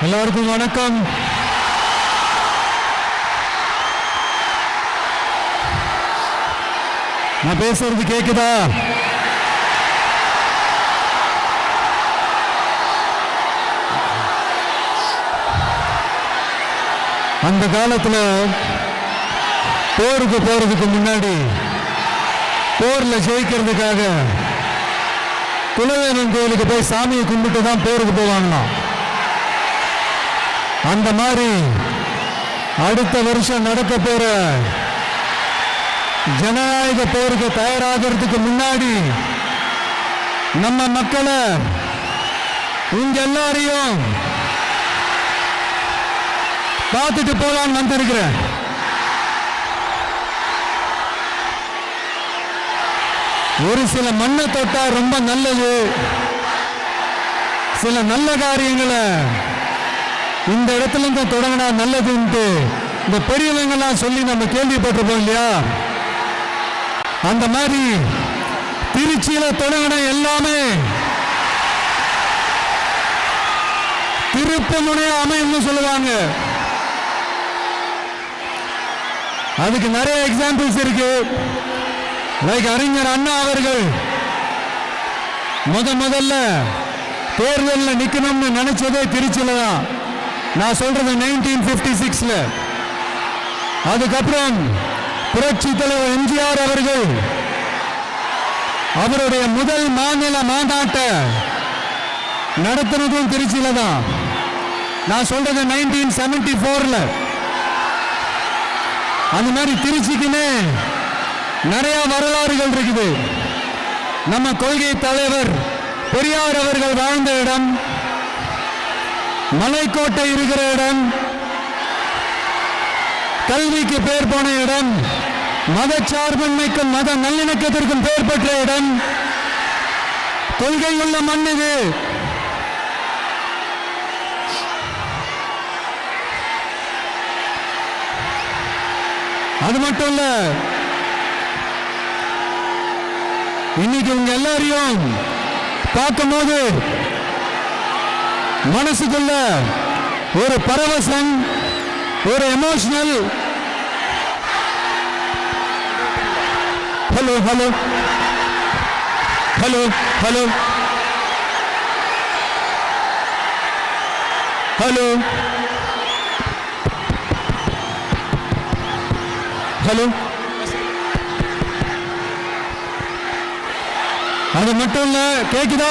எல்லாருக்கும் வணக்கம். நான் பேசுறது கேக்குதா? அந்த காலத்துல போருக்கு போறதுக்கு முன்னாடி போர்ல ஜெயிக்கிறதுக்காக குலவேலன் கோயிலுக்கு போய் சாமியை கும்பிட்டு தான் போருக்கு போவாங்களாம். அந்த மாதிரி அடுத்த வருஷம் நடக்க போற ஜனநாயக போருக்கு தயாராகிறதுக்கு முன்னாடி நம்ம மக்களை உங்க எல்லாரையும் பார்த்துட்டு போலான்னு வந்திருக்கிறேன். ஒரு சில மண்ணை தொட்டா ரொம்ப நல்லது, சில நல்ல காரியங்களை இந்த இடத்துல இருந்து தொடங்கினா நல்லதுன்ட்டு இந்த பெரியவங்கெல்லாம் சொல்லி நம்ம கேள்விப்பட்டிருப்போம் இல்லையா? அந்த மாதிரி திருச்சியில தொடங்கின எல்லாமே திருப்பமுனையா அமையும்னு சொல்லுவாங்க. அதுக்கு நிறைய எக்ஸாம்பிள்ஸ் இருக்கு. லைக் அறிஞர் அண்ணா அவர்கள் முதல்ல தேர்தலில் நிக்கணும்னு நினைச்சதே திருச்சியில தான். நான் சொல்றது 1956ல. அதுக்கப்புறம் புரட்சி தலைவர் எம்ஜிஆர் அவர்கள் அவருடைய முதல் மாநில மாநாட்டை நடத்தினதும் திருச்சியில தான். நான் சொல்றது 1974ல. அந்த மாதிரி திருச்சிக்குன்னு நிறைய வரலாறுகள் இருக்குது. நம்ம கொள்கை தலைவர் பெரியார் அவர்கள் வாழ்ந்த இடம், மலைக்கோட்டை இருக்கிற இடம், கல்விக்கு பேர் போன இடம், மதச்சார்பின்மைக்கும் மத நல்லிணக்கத்திற்கும் பெயர் பெற்ற இடம், கொள்கை உள்ள மண் இது. அது மட்டும் இல்ல, இன்னைக்கு உங்க எல்லாரையும் பார்க்கும்போது மனசுக்குள்ள ஒரு பரவசம், ஒரு emotional. Hello hello hello hello hello hello. அது மட்டும் இல்ல, கேக்குதா?